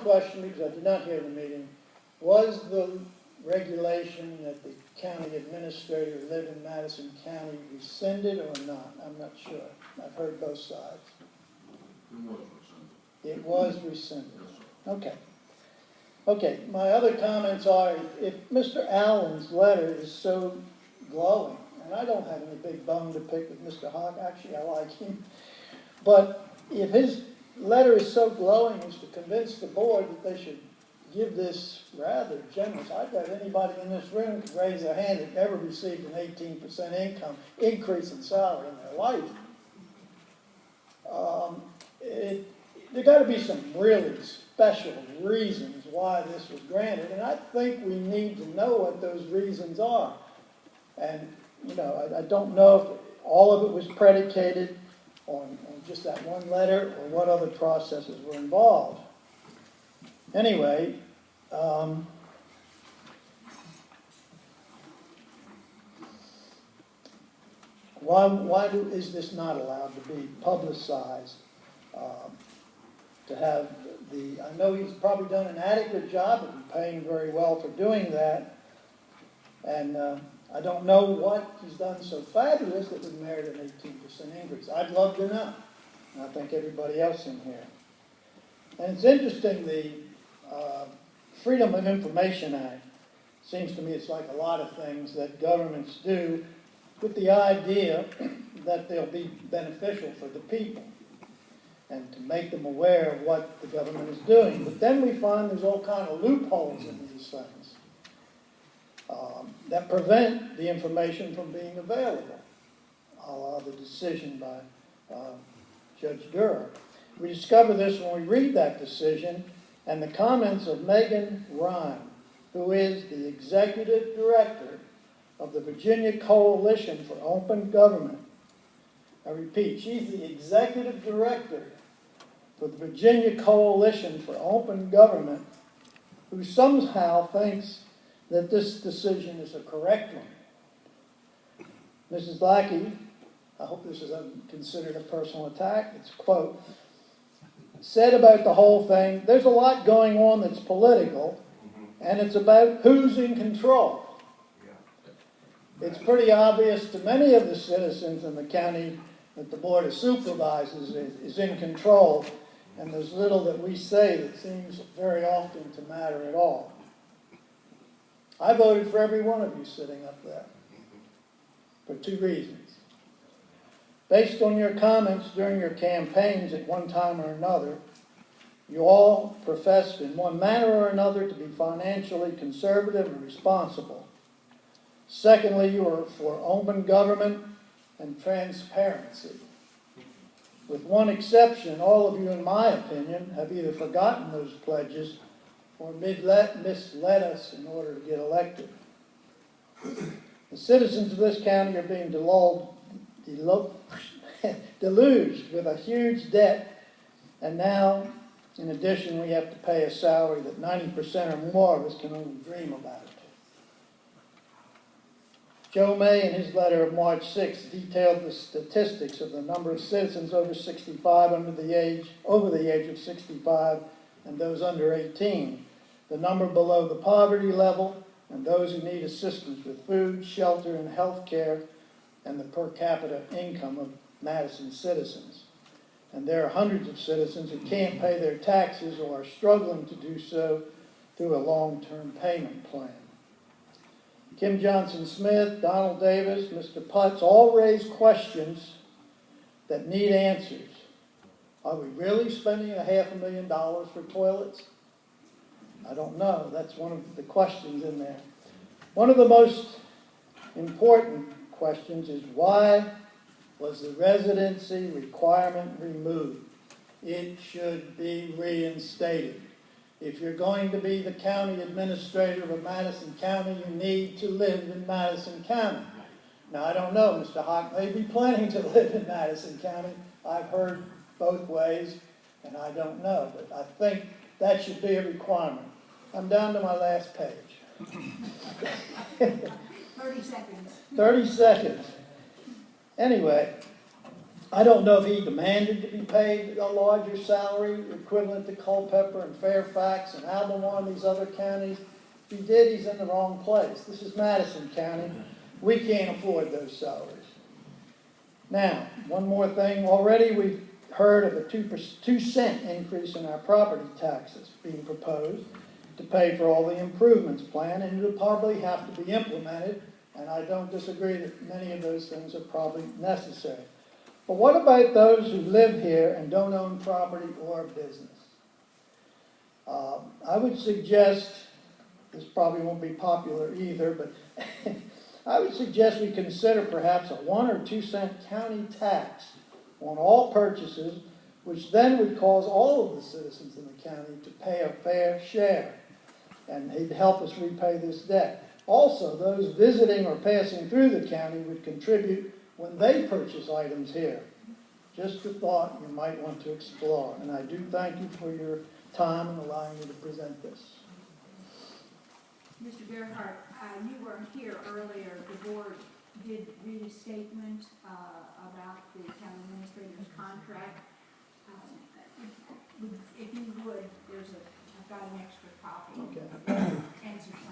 question, because I did not hear the meeting. Was the regulation that the county administrator live in Madison County rescinded or not? I'm not sure. I've heard both sides. It was rescinded. Okay. Okay, my other comments are, if Mr. Allen's letter is so glowing, and I don't have any big bone to pick with Mr. Hawk, actually I like him, but if his letter is so glowing as to convince the board that they should give this rather generous, I bet anybody in this room could raise their hand that ever received an 18% income increase in salary in their life. There got to be some really special reasons why this was granted, and I think we need to know what those reasons are. And, you know, I don't know if all of it was predicated on just that one letter or what other processes were involved. Anyway, why is this not allowed to be publicized? To have I know he's probably done an adequate job and paying very well for doing that. And I don't know what he's done so fabulous that would merit an 18% increase. I'd love to know. And I think everybody else in here. And it's interesting, the Freedom of Information Act, seems to me it's like a lot of things that governments do with the idea that they'll be beneficial for the people and to make them aware of what the government is doing. But then we find there's all kind of loopholes in these things that prevent the information from being available, a la the decision by Judge Gerhart. We discover this when we read that decision and the comments of Megan Ryan, who is the executive director of the Virginia Coalition for Open Government. I repeat, she's the executive director for the Virginia Coalition for Open Government, who somehow thinks that this decision is a correct one. Mrs. Lackey, I hope this isn't considered a personal attack, it's a quote, said about the whole thing, there's a lot going on that's political, and it's about who's in control. It's pretty obvious to many of the citizens in the county that the Board of Supervisors is in control, and there's little that we say that seems very often to matter at all. I voted for every one of you sitting up there for two reasons. Based on your comments during your campaigns at one time or another, you all professed in one manner or another to be financially conservative and responsible. Secondly, you are for open government and transparency. With one exception, all of you, in my opinion, have either forgotten those pledges or misled us in order to get elected. The citizens of this county are being deluged with a huge debt, and now, in addition, we have to pay a salary that 90% or more of us can only dream about. Joe May, in his letter of March 6, detailed the statistics of the number of citizens over 65 over the age of 65 and those under 18, the number below the poverty level, and those who need assistance with food, shelter, and health care, and the per capita income of Madison citizens. And there are hundreds of citizens who can't pay their taxes or are struggling to do so through a long-term payment plan. Kim Johnson-Smith, Donald Davis, Mr. Putz all raised questions that need answers. Are we really spending $500,000 for toilets? I don't know. That's one of the questions in there. One of the most important questions is, why was the residency requirement removed? It should be reinstated. If you're going to be the county administrator of Madison County, you need to live in Madison County. Now, I don't know. Mr. Hawk may be planning to live in Madison County. I've heard both ways, and I don't know. But I think that should be a requirement. I'm down to my last page. 30 seconds. 30 seconds. Anyway, I don't know if he demanded to be paid a larger salary equivalent to Culpeper and Fairfax and Albemarle and these other counties. If he did, he's in the wrong place. This is Madison County. We can't afford those salaries. Now, one more thing. Already we've heard of a 2% increase in our property taxes being proposed to pay for all the improvements planned, and it'll probably have to be implemented, and I don't disagree that many of those things are probably necessary. But what about those who live here and don't own property or business? I would suggest, this probably won't be popular either, but I would suggest we consider perhaps a 1 or 2 cent county tax on all purchases, which then would cause all of the citizens in the county to pay a fair share, and he'd help us repay this debt. Also, those visiting or passing through the county would contribute when they purchase items here. Just a thought you might want to explore, and I do thank you for your time and allowing me to present this. Mr. Gerhart, you weren't here earlier. The board did read a statement about the county administrator's contract. If you would, I've got an extra copy. Okay. Answer some